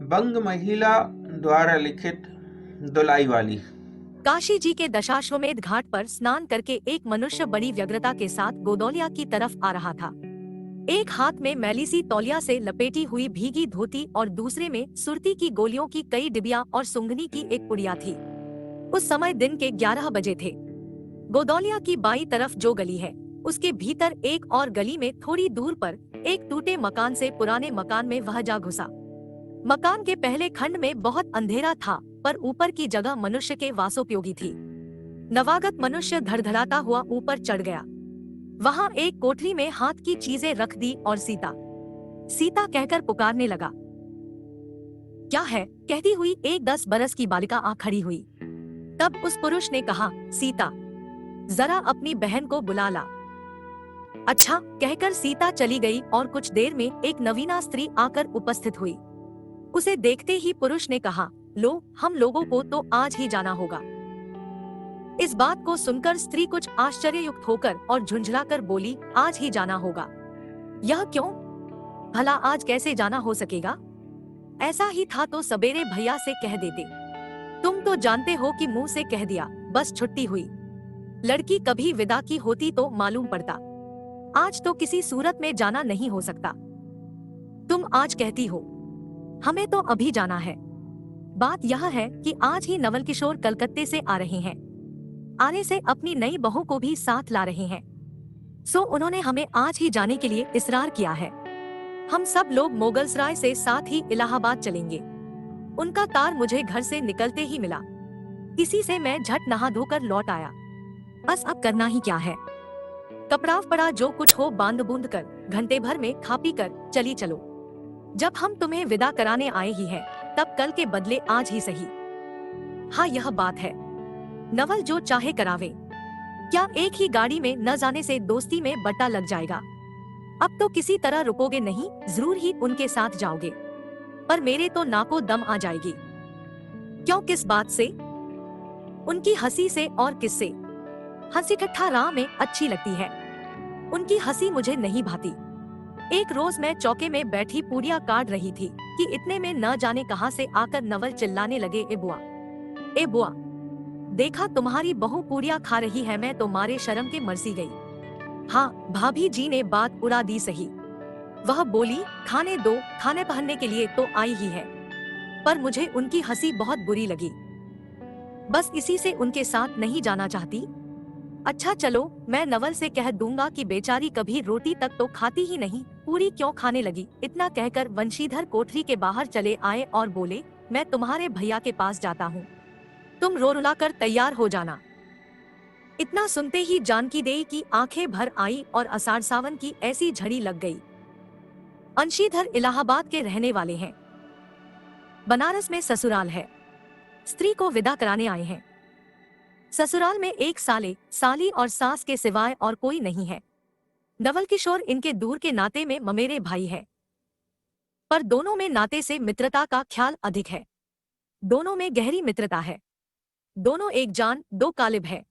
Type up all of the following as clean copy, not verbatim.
बंग महिला द्वारा लिखित दुलाई वाली। काशी जी के दशाश्वमेध घाट पर स्नान करके एक मनुष्य बड़ी व्यग्रता के साथ गोदौलिया की तरफ आ रहा था। एक हाथ में मैली सी तौलिया से लपेटी हुई भीगी धोती और दूसरे में सुरती की गोलियों की कई डिबिया और सुंघनी की एक पुड़िया थी। उस समय दिन के 11 बजे थे। गोदौलिया की बाईं तरफ जो गली है, उसके भीतर एक और गली में थोड़ी दूर पर एक टूटे मकान से पुराने मकान में वह जा घुसा। मकान के पहले खंड में बहुत अंधेरा था, पर ऊपर की जगह मनुष्य के वासोपयोगी थी। नवागत मनुष्य धड़धड़ाता हुआ ऊपर चढ़ गया। वहां एक कोठरी में हाथ की चीजें रख दी और सीता सीता कहकर पुकारने लगा। क्या है, कहती हुई एक 10 बरस की बालिका आ खड़ी हुई। तब उस पुरुष ने कहा, सीता, जरा अपनी बहन को बुला ला। अच्छा कहकर सीता चली गई और कुछ देर में एक नवीना स्त्री आकर उपस्थित हुई। उसे देखते ही पुरुष ने कहा, लो, हम लोगों को तो आज ही जाना होगा। इस बात को सुनकर स्त्री कुछ आश्चर्ययुक्त होकर और झुंझलाकर बोली, आज ही जाना होगा? यह क्यों? भला आज कैसे जाना हो सकेगा? ऐसा ही था तो सवेरे भैया से कह देते। तुम तो जानते हो कि मुंह से कह दिया, बस छुट्टी हुई। लड़की कभी विदा की होती तो मालूम पड़ता। आज तो किसी सूरत में जाना नहीं हो सकता। तुम आज कहती हो, हमें तो अभी जाना है। बात यह है कि आज ही नवल किशोर कलकत्ते से आ रहे हैं। आने से अपनी नई बहू को भी साथ ला रहे हैं। सो उन्होंने हमें आज ही जाने के लिए इसरार किया है। हम सब लोग मोगलसराय से साथ ही इलाहाबाद चलेंगे। उनका तार मुझे घर से निकलते ही मिला। इसी से मैं झट नहा धोकर लौट आया। बस अब करना ही क्या है। कपड़ाव पड़ा जो कुछ हो बांध बूंद कर घंटे भर में खा पी कर चली चलो। जब हम तुम्हें विदा कराने आए ही हैं, तब कल के बदले आज ही सही। हाँ, यह बात है, नवल जो चाहे करावे। क्या एक ही गाड़ी में न जाने से दोस्ती में बट्टा लग जाएगा। अब तो किसी तरह रुकोगे नहीं, जरूर ही उनके साथ जाओगे। पर मेरे तो नाको दम आ जाएगी। क्यों, किस बात से? उनकी हंसी से। और किससे? हंसी ठट्ठा राह में अच्छी लगती है, उनकी हंसी मुझे नहीं भाती। एक रोज मैं चौके में बैठी पूड़ियाँ काट रही थी कि इतने में न जाने कहां से आकर नवल चिल्लाने लगे, ए बुआ, ए बुआ, देखा तुम्हारी बहू पूड़ियाँ खा रही है। मैं तो मारे शर्म के मरसी गई। हाँ, भाभी जी ने बात उड़ा दी सही। वह बोली, खाने दो, खाने पहनने के लिए तो आई ही है। पर मुझे उनकी हंसी बहुत बुरी लगी। बस इसी से उनके साथ नहीं जाना चाहती। अच्छा चलो, मैं नवल से कह दूंगा कि बेचारी कभी रोटी तक तो खाती ही नहीं, पूरी क्यों खाने लगी। इतना कहकर वंशीधर कोठरी के बाहर चले आए और बोले, मैं तुम्हारे भैया के पास जाता हूँ, तुम रो रुला कर तैयार हो जाना। इतना सुनते ही जानकी देई की आंखें भर आई और आषाढ़ सावन की ऐसी झड़ी लग गई। अंशीधर इलाहाबाद के रहने वाले हैं। बनारस में ससुराल है। स्त्री को विदा कराने आए हैं। ससुराल में एक साले, साली और सास के सिवाय और कोई नहीं है। नवल किशोर इनके दूर के नाते में ममेरे भाई है, पर दोनों में नाते से मित्रता का ख्याल अधिक है। दोनों में गहरी मित्रता है। दोनों एक जान दो कालिब है।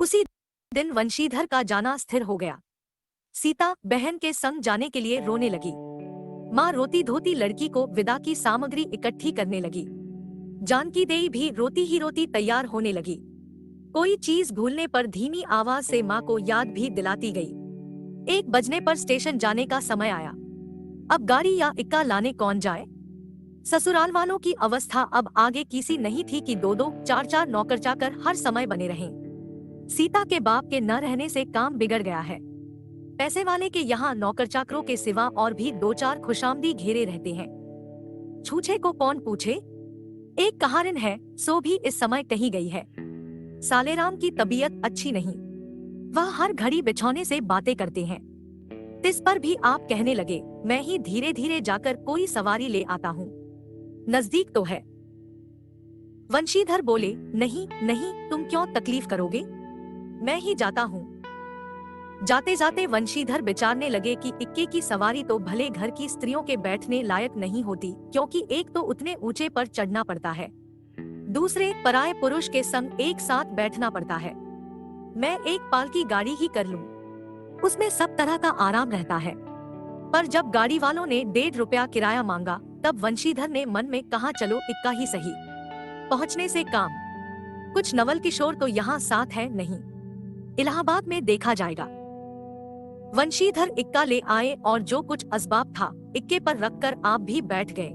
उसी दिन वंशीधर का जाना स्थिर हो गया। सीता बहन के संग जाने के लिए रोने लगी। माँ रोती धोती लड़की को विदा की सामग्री इकट्ठी करने लगी। जानकी देई भी रोती ही रोती तैयार होने लगी। कोई चीज भूलने पर धीमी आवाज से माँ को याद भी दिलाती गई। 1 बजने पर स्टेशन जाने का समय आया। अब गाड़ी या इक्का लाने कौन जाए। ससुराल वालों की अवस्था अब आगे किसी नहीं थी कि 2-2, 4-4 नौकर चाकर हर समय बने रहें। सीता के बाप के न रहने से काम बिगड़ गया है। पैसे वाले के यहाँ नौकर चाकरों के सिवा और भी 2-4 खुशामदी घेरे रहते हैं। छूछे को कौन पूछे। एक कहारिन है, सो भी इस समय कहीं गई है। सालेराम की तबीयत अच्छी नहीं, वह हर घड़ी बिछौने से बातें करते हैं। इस पर भी आप कहने लगे, मैं ही धीरे धीरे जाकर कोई सवारी ले आता हूँ, नजदीक तो है। वंशीधर बोले, नहीं नहीं, तुम क्यों तकलीफ करोगे, मैं ही जाता हूँ। जाते जाते वंशीधर विचारने लगे कि इक्के की सवारी तो भले घर की स्त्रियों के बैठने लायक नहीं होती, क्योंकि एक तो उतने ऊंचे पर चढ़ना पड़ता है, दूसरे पराये पुरुष के संग एक साथ बैठना पड़ता है। मैं एक पालकी गाड़ी ही कर लूं। उसमें सब तरह का आराम रहता है। पर जब गाड़ी वालों ने 1.5 रुपया किराया मांगा, तब वंशीधर ने मन में कहा चलो इक्का ही सही, पहुंचने से काम, कुछ नवल किशोर तो यहाँ साथ है नहीं, इलाहाबाद में देखा जाएगा। वंशीधर इक्का ले आए और जो कुछ असबाब था इक्के पर रखकर आप भी बैठ गए।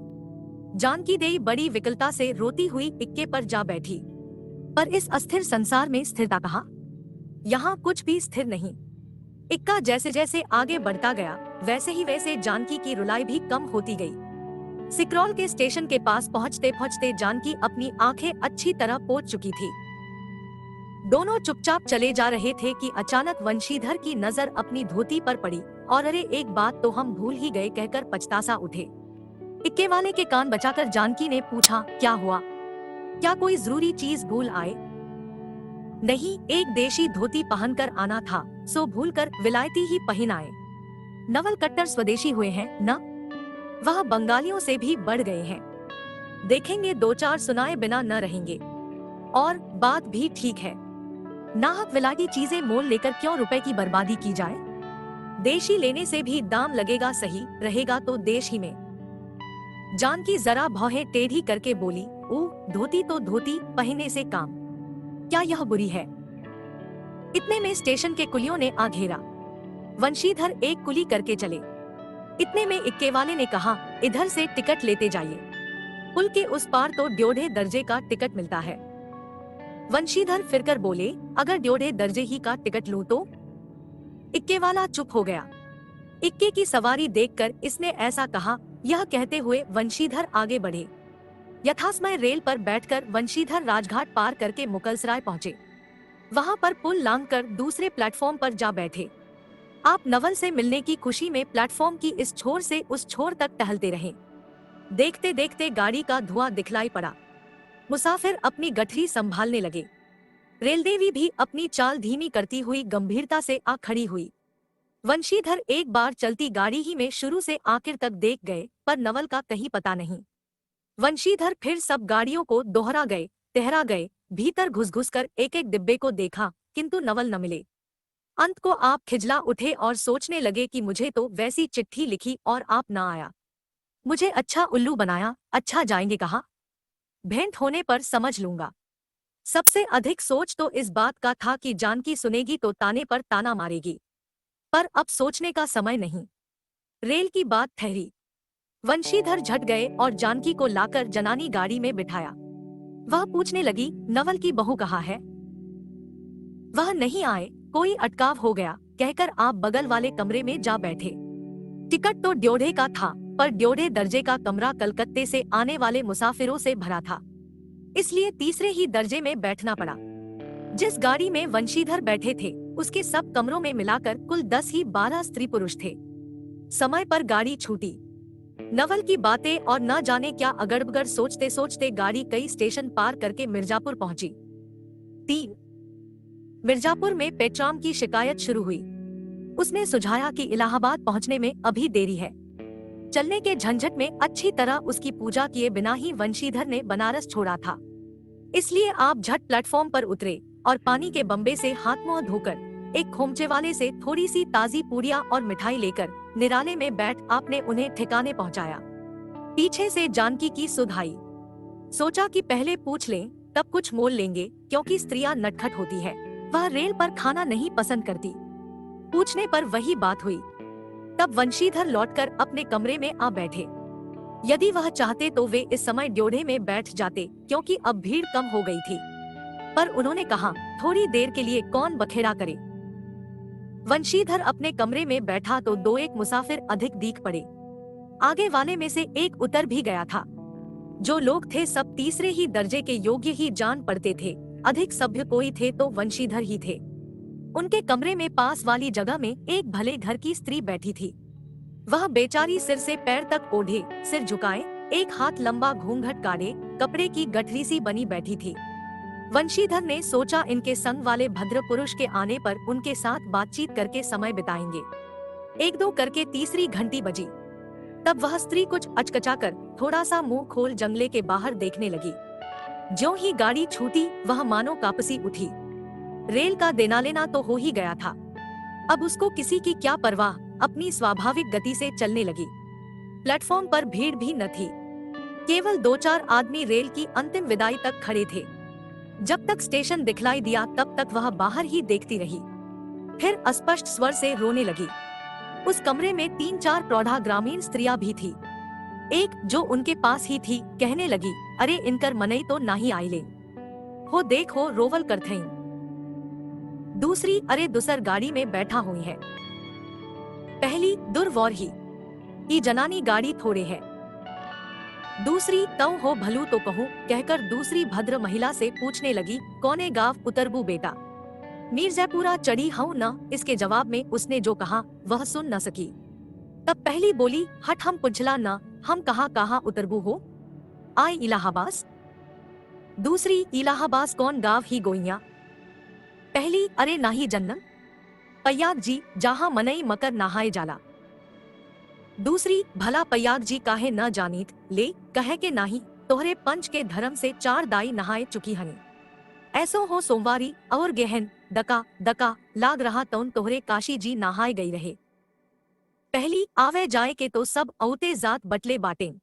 जानकी देई बड़ी विकलता से रोती हुई इक्के पर जा बैठी। पर इस अस्थिर संसार में स्थिरता कहाँ? यहाँ कुछ भी स्थिर नहीं। इक्का जैसे जैसे आगे बढ़ता गया, वैसे ही वैसे जानकी की रुलाई भी कम होती गई। सिकरौल के स्टेशन के पास पहुँचते पहुँचते जानकी अपनी आंखें अच्छी तरह पोंछ चुकी थी। दोनों चुपचाप चले जा रहे थे कि अचानक वंशीधर की नजर अपनी धोती पर पड़ी और अरे एक बात तो हम भूल ही गए कहकर पछतासा उठे। इक्के वाले के कान बचाकर जानकी ने पूछा, क्या हुआ? क्या कोई जरूरी चीज भूल आए? नहीं, एक देशी धोती पहनकर आना था, सो भूलकर विलायती ही पहन आए। नवल कट्टर स्वदेशी हुए हैं न? वह बंगालियों से भी बढ़ गए हैं। देखेंगे 2-4 सुनाए बिना न रहेंगे। और बात भी ठीक है, नाहक विलायती चीजें मोल लेकर क्यों रुपए की बर्बादी की जाए? देशी लेने से भी दाम लगेगा, सही रहेगा तो देश ही में। जानकी जरा भौहें टेढ़ी करके बोली, ओह धोती तो धोती, पहनने से काम, क्या यह बुरी है? इतने में स्टेशन के कुलियों ने आ घेरा। वंशीधर एक कुली करके चले। इतने में इक्के वाले ने कहा, इधर से टिकट लेते जाइए, पुल के उस पार तो 1.5 दर्जे का टिकट मिलता है। वंशीधर फिरकर बोले, अगर 1.5 दर्जे ही का टिकट लूं तो? इक्के वाला चुप हो गया। इक्के की सवारी देखकर इसने ऐसा कहा। यह कहते हुए वंशीधर आगे बढ़े। यथासमय रेल पर बैठकर वंशीधर राजघाट पार करके मुकलसराय पहुँचे। वहाँ पर पुल लांघकर दूसरे प्लेटफॉर्म पर जा बैठे। आप नवल से मिलने की खुशी में प्लेटफॉर्म की इस छोर से उस छोर तक टहलते रहे। देखते देखते गाड़ी का धुआं दिखलाई पड़ा। मुसाफिर अपनी गठरी संभालने लगे। रेलदेवी भी अपनी चाल धीमी करती हुई गंभीरता से आ खड़ी हुई। वंशीधर एक बार चलती गाड़ी ही में शुरू से आखिर तक देख गए, पर नवल का कहीं पता नहीं। वंशीधर फिर सब गाड़ियों को दोहरा गए, टहरा गए, भीतर घुस घुस कर एक एक डिब्बे को देखा, किंतु नवल न मिले। अंत को आप खिजला उठे और सोचने लगे कि मुझे तो वैसी चिट्ठी लिखी और आप ना आया, मुझे अच्छा उल्लू बनाया। अच्छा जाएंगे कहा, भेंट होने पर समझ लूंगा। सबसे अधिक सोच तो इस बात का था कि जानकी सुनेगी तो ताने पर ताना मारेगी, पर अब सोचने का समय नहीं। रेल की बात ठहरी। वंशीधर झट गए और जानकी को लाकर जनानी गाड़ी में बिठाया। वह पूछने लगी, नवल की बहू कहाँ है? वह नहीं आए, कोई अटकाव हो गया कहकर आप बगल वाले कमरे में जा बैठे। टिकट तो 1.5 का था, पर 1.5 दर्जे का कमरा कलकत्ते से आने वाले मुसाफिरों से भरा था, इसलिए तीसरे ही दर्जे में बैठना पड़ा। जिस गाड़ी में वंशीधर बैठे थे उसके सब कमरों में मिलाकर कुल 10 ही 12 स्त्री पुरुष थे। समय पर गाड़ी छूटी। नवल की बातें और न जाने क्या अगड़बगड़ सोचते सोचते गाड़ी कई स्टेशन पार करके मिर्जापुर पहुंची। 3 मिर्जापुर में पेट्राम की शिकायत शुरू हुई। उसने सुझाया कि इलाहाबाद पहुंचने में अभी देरी है। चलने के झंझट में अच्छी तरह उसकी पूजा किए बिना ही वंशीधर ने बनारस छोड़ा था, इसलिए आप झट प्लेटफॉर्म पर उतरे और पानी के बम्बे से हाथ मुंह धोकर एक खोमचे वाले से थोड़ी सी ताजी पूड़ियाँ और मिठाई लेकर निराले में बैठ आपने उन्हें ठिकाने पहुंचाया। पीछे से जानकी की सुध आई। सोचा कि पहले पूछ लें, तब कुछ मोल लेंगे, क्योंकि स्त्रियां नटखट होती है। वह रेल पर खाना नहीं पसंद करती। पूछने पर वही बात हुई। तब वंशीधर लौटकर अपने कमरे में आ बैठे। यदि वह चाहते तो वे इस समय ड्योढ़े में बैठ जाते, क्योंकि अब भीड़ कम हो गई थी, पर उन्होंने कहा थोड़ी देर के लिए कौन बखेड़ा करे। वंशीधर अपने कमरे में बैठा तो 2-1 मुसाफिर अधिक दीख पड़े। आगे वाले में से एक उतर भी गया था। जो लोग थे सब तीसरे ही दर्जे के योग्य ही जान पड़ते थे। अधिक सभ्य कोई थे तो वंशीधर ही थे। उनके कमरे में पास वाली जगह में एक भले घर की स्त्री बैठी थी। वह बेचारी सिर से पैर तक ओढ़े, सिर झुकाए, एक हाथ लंबा घूंघट काढ़े, कपड़े की गठरी सी बनी बैठी थी। वंशीधर ने सोचा इनके संग वाले भद्र पुरुष के आने पर उनके साथ बातचीत करके समय बिताएंगे। 1-2 करके तीसरी घंटी बजी। तब वह स्त्री कुछ अचकचाकर थोड़ा सा मुंह खोल जंगले के बाहर देखने लगी। ज्यों ही गाड़ी छूटी वह मानो कापसी उठी। रेल का देना लेना तो हो ही गया था। अब उसको किसी की क्या परवाह, अपनी स्वाभाविक गति से चलने लगी। प्लेटफॉर्म पर भीड़ भी न थी, केवल 2-4 आदमी रेल की अंतिम विदाई तक खड़े थे। जब तक स्टेशन दिखलाई दिया तब तक वह बाहर ही देखती रही, फिर अस्पष्ट स्वर से रोने लगी। उस कमरे में 3-4 प्रौढ़ा ग्रामीण स्त्रियां भी थी। एक जो उनके पास ही थी कहने लगी, अरे इनकर मनई तो नाही आइले हो, देखो रोवल कर थई। दूसरी, अरे दूसर गाड़ी में बैठा हुई है। पहली, दुर्वौर ही ई जनानी गाड़ी थोड़े है। दूसरी, तऊ हो भलू तो कहूँ, कहकर दूसरी भद्र महिला से पूछने लगी, कौने गाँव उतरबू बेटा? मिर्जापुरा चढ़ी हूँ न। इसके जवाब में उसने जो कहा वह सुन न सकी। तब पहली बोली, हट हम पुछला न, हम कहाँ कहाँ उतरबू हो? आए इलाहाबाद। दूसरी, इलाहाबाद कौन गाँव ही गोइया? पहली, अरे नाही जन्नम पयाग जी, जहाँ मनई मकर नहाए जाला। दूसरी, भला पयाग जी काहे न जानीत, ले कहे के नाही, तोहरे पंच के धर्म से 4 दाई नहाए चुकी हनी। ऐसो हो सोमवारी और गेहन दका दका लाग रहा तौन तोहरे काशी जी नहाए गई रहे। पहली, आवे जाए के तो सब औते जात बटले बाटें,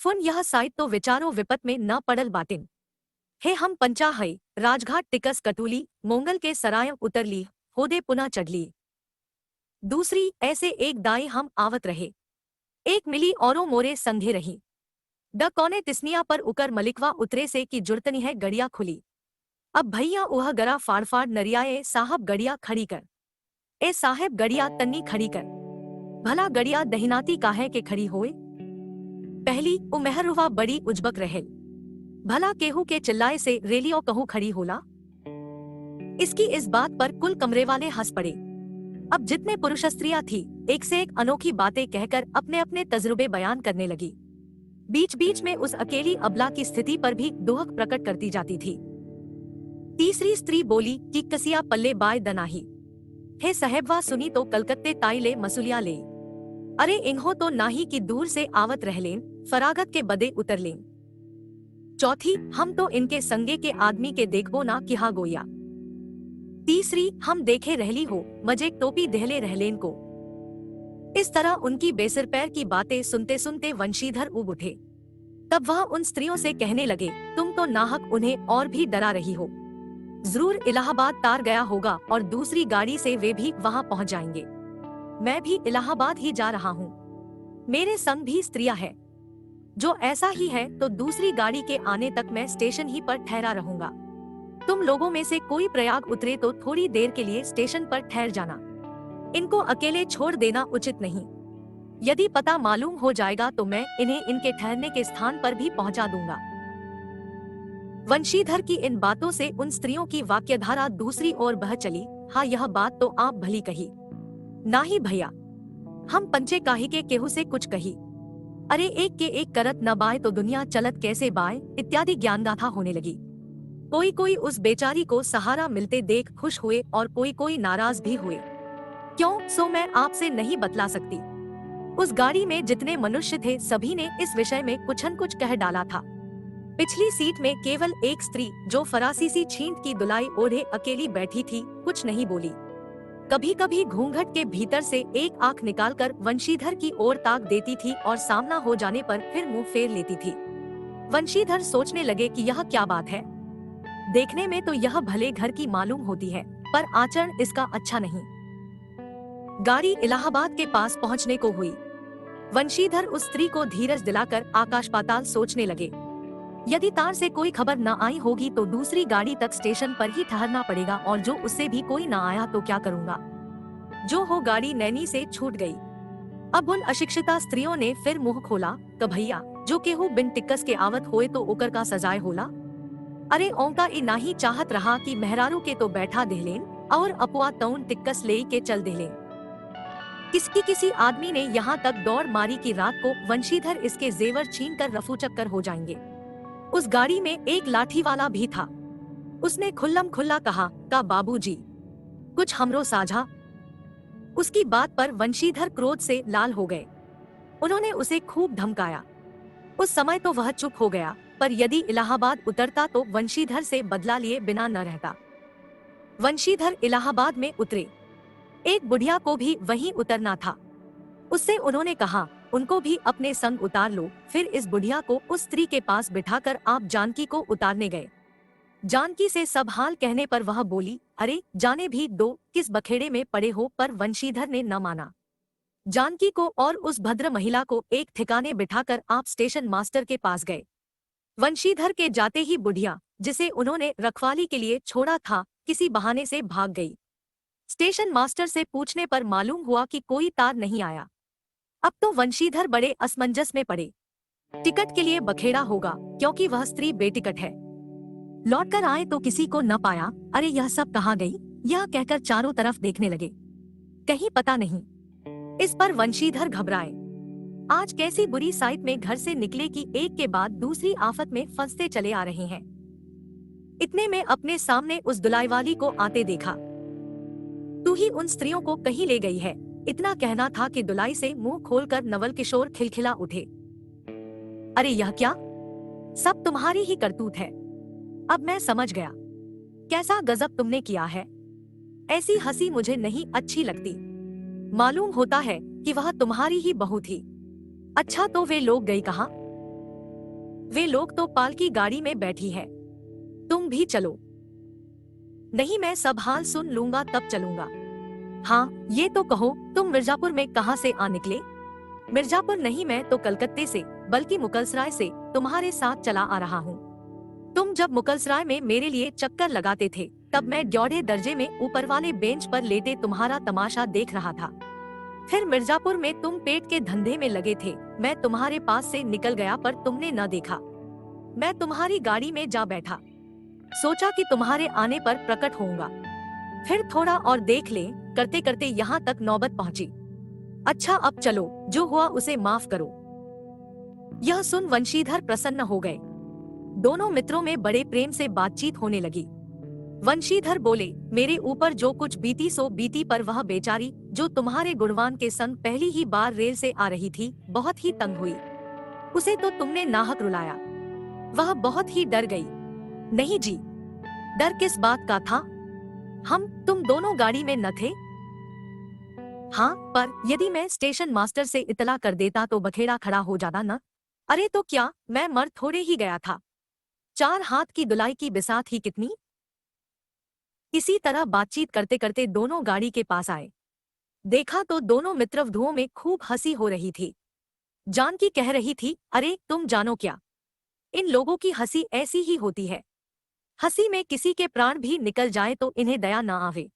फुन यह साइड तो विचारो विपत में न पड़ल बाटें। हे हम पंचा हई, राजघाट टिकस कटुली, मोंगल के सराय उतर ली, होदे पुनः चढ़ ली। दूसरी, ऐसे एक दाई हम आवत रहे, एक मिली औरों मोरे संघे रही। ड कौने तिस्निया पर उकर मलिकवा उतरे से की जुड़तनी है गड़िया खुली। अब भैया उह गरा फाड़ नरियाए, साहब गड़िया खड़ी कर। ए साहेब गड़िया तन्नी खड़ी कर। भला गड़िया दहिनाती काहे के खड़ी होए? पहली, उ मेहरुवा बड़ी उजबक रहेल, भला केहू के चिल्लाए से रेलियो कहूँ खड़ी होला। इसकी इस बात पर कुल कमरे वाले हंस पड़े। अब जितने पुरुष स्त्रियां थी एक से एक अनोखी बातें कहकर अपने अपने तजुर्बे बयान करने लगी। बीच बीच में उस अकेली अबला की स्थिति पर भी दुहक प्रकट करती जाती थी। तीसरी स्त्री बोली कि कसिया पल्ले बाय दनाही, हे साहेबवा सुनी तो कलकत्ते ताई ले मसूलिया ले। अरे इन्हो तो नाही कि दूर से आवत रहलेन, फरागत के बदे उतर लेन। चौथी, हम तो इनके संगे के आदमी के देखबो ना किहा गोया। तीसरी, हम देखे रहली हो, मजे टोपी देहले रहलेन को। इस तरह उनकी बेसिर पैर की बातें सुनते सुनते वंशीधर उब उठे। तब वह उन स्त्रियों से कहने लगे, तुम तो नाहक उन्हें और भी डरा रही हो। जरूर इलाहाबाद तार गया होगा और दूसरी गाड़ी से वे भी वहां पहुंच जाएंगे। मैं भी इलाहाबाद ही जा रहा हूँ, मेरे संग भी स्त्रियां हैं। जो ऐसा ही है तो दूसरी गाड़ी के आने तक मैं स्टेशन ही पर ठहरा रहूंगा। तुम लोगों में से कोई प्रयाग उतरे तो थोड़ी देर के लिए स्टेशन पर ठहर जाना, इनको अकेले छोड़ देना उचित नहीं। यदि पता मालूम हो जाएगा तो मैं इन्हें इनके ठहरने के स्थान पर भी पहुंचा दूंगा। वंशीधर की इन बातों से उन स्त्रियों की वाक्यधारा दूसरी ओर बह चली। हाँ, यह बात तो आप भली कही, नाही भैया हम पंचे काहे के केहू से कुछ कही। अरे एक के एक करत न बाय तो दुनिया चलत कैसे बाय, इत्यादि ज्ञानगाथा होने लगी। कोई कोई उस बेचारी को सहारा मिलते देख खुश हुए और कोई कोई नाराज भी हुए। क्यों, सो मैं आपसे नहीं बतला सकती। उस गाड़ी में जितने मनुष्य थे सभी ने इस विषय में कुछ न कुछ कह डाला था। पिछली सीट में केवल एक स्त्री जो फरासी सी छींट की दुलाई ओढ़े अकेली बैठी थी, कुछ नहीं बोली। कभी कभी घूंघट के भीतर से एक आंख निकालकर वंशीधर की ओर ताक देती थी और सामना हो जाने पर फिर मुंह फेर लेती थी। वंशीधर सोचने लगे कि यह क्या बात है। देखने में तो यह भले घर की मालूम होती है, पर आचरण इसका अच्छा नहीं। गाड़ी इलाहाबाद के पास पहुंचने को हुई। वंशीधर उस स्त्री को धीरज दिलाकर आकाश पाताल सोचने लगे। यदि तार से कोई खबर न आई होगी तो दूसरी गाड़ी तक स्टेशन पर ही ठहरना पड़ेगा, और जो उससे भी कोई न आया तो क्या करूंगा। जो हो गाड़ी नैनी से छूट गई। अब उन अशिक्षिता स्त्रियों ने फिर मुंह खोला, कभैया जो केहू बिन टिक्कस के आवत होए तो ओकर का सजाए होला। अरे ओंका ई नाही चाहत रहा कि मेहरारू के तो बैठा देहलेन और अपुआ तौन टिक्कस ले के चल देहलेन। किसी आदमी ने यहाँ तक दौड़ मारी कि रात को वंशीधर इसके जेवर छीन कर रफू चक्कर हो जाएंगे। उस गाड़ी में एक लाठी वाला भी था। उसने खुल्लम खुल्ला कहा, का बाबूजी कुछ हमरो साझा। उसकी बात पर वंशीधर क्रोध से लाल हो गए। उन्होंने उसे खूब धमकाया। उस समय तो वह चुप हो गया, पर यदि इलाहाबाद उतरता तो वंशीधर से बदला लिए बिना न रहता। वंशीधर इलाहाबाद में उतरे। एक बुढ़िया को भी वहीं उतरना था। उससे उन्होंने कहा, उनको भी अपने संग उतार लो। फिर इस बुढ़िया को उस स्त्री के पास बिठाकर आप जानकी को उतारने गए। जानकी से सब हाल कहने पर वह बोली, अरे जाने भी दो, किस बखेड़े में पड़े हो। पर वंशीधर ने न माना। जानकी को और उस भद्र महिला को एक ठिकाने बिठाकर आप स्टेशन मास्टर के पास गए। वंशीधर के जाते ही बुढ़िया, जिसे उन्होंने रखवाली के लिए छोड़ा था, किसी बहाने से भाग गई। स्टेशन मास्टर से पूछने पर मालूम हुआ कि कोई तार नहीं आया। अब तो वंशीधर बड़े असमंजस में पड़े। टिकट के लिए बखेड़ा होगा, क्योंकि वह स्त्री बेटिकट है। लौटकर आए तो किसी को न पाया। अरे यह सब कहाँ गई, यह कहकर चारों तरफ देखने लगे, कहीं पता नहीं। इस पर वंशीधर घबराए। आज कैसी बुरी साइट में घर से निकले कि एक के बाद दूसरी आफत में फंसते चले आ रहे हैं। इतने में अपने सामने उस दुलाई वाली को आते देखा। तू ही उन स्त्रियों को कहीं ले गई है, इतना कहना था कि दुलाई से मुंह खोलकर नवल किशोर खिलखिला उठे। अरे यह क्या, सब तुम्हारी ही करतूत है। अब मैं समझ गया, कैसा गजब तुमने किया है। ऐसी हंसी मुझे नहीं अच्छी लगती। मालूम होता है कि वह तुम्हारी ही बहू थी। अच्छा तो वे लोग गई कहाँ? वे लोग तो पालकी गाड़ी में बैठी है। तुम भी चलो। नहीं, मैं सब हाल सुन लूंगा तब चलूंगा। हाँ ये तो कहो, तुम मिर्जापुर में कहाँ से आ निकले? मिर्जापुर नहीं, मैं तो कलकत्ते से, बल्कि मुकलसराय से तुम्हारे साथ चला आ रहा हूँ। तुम जब मुकलसराय में मेरे लिए चक्कर लगाते थे, तब मैं ड्योढ़े दर्जे में ऊपर वाले बेंच पर लेटे तुम्हारा तमाशा देख रहा था। फिर मिर्जापुर में तुम पेट के धंधे में लगे थे। मैं तुम्हारे पास से निकल गया पर तुमने न देखा। मैं तुम्हारी गाड़ी में जा बैठा, सोचा कि तुम्हारे आने पर प्रकट होऊंगा। फिर थोड़ा और देख ले, करते करते यहाँ तक नौबत पहुँची। अच्छा अब चलो, जो हुआ उसे माफ करो। यह सुन वंशीधर प्रसन्न हो गए। दोनों मित्रों में बड़े प्रेम से बातचीत होने लगी। वंशीधर बोले, मेरे ऊपर जो कुछ बीती सो बीती, पर वह बेचारी जो तुम्हारे गुणवान के संग पहली ही बार रेल से आ रही थी, बहुत ही तंग हुई। उसे तो तुमने नाहक रुलाया। वह बहुत ही डर गई। नहीं जी, डर किस बात का था? तुम दोनों गाड़ी में न थे? हाँ, पर यदि मैं स्टेशन मास्टर से इतला कर देता तो बखेड़ा खड़ा हो जाता न। अरे तो क्या, मैं मर थोड़े ही गया था। 4 हाथ की दुलाई की बिसात ही कितनी। इसी तरह बातचीत करते करते दोनों गाड़ी के पास आए। देखा तो दोनों मित्रवधुओं में खूब हंसी हो रही थी। जानकी कह रही थी, अरे तुम जानो क्या, इन लोगों की हंसी ऐसी ही होती है। हंसी में किसी के प्राण भी निकल जाए तो इन्हें दया न आवे।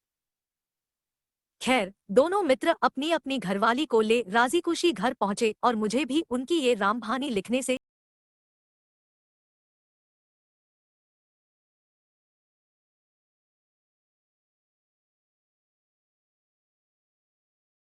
खैर, दोनों मित्र अपनी अपनी घरवाली को ले राजी खुशी घर पहुंचे और मुझे भी उनकी ये रामभानी लिखने से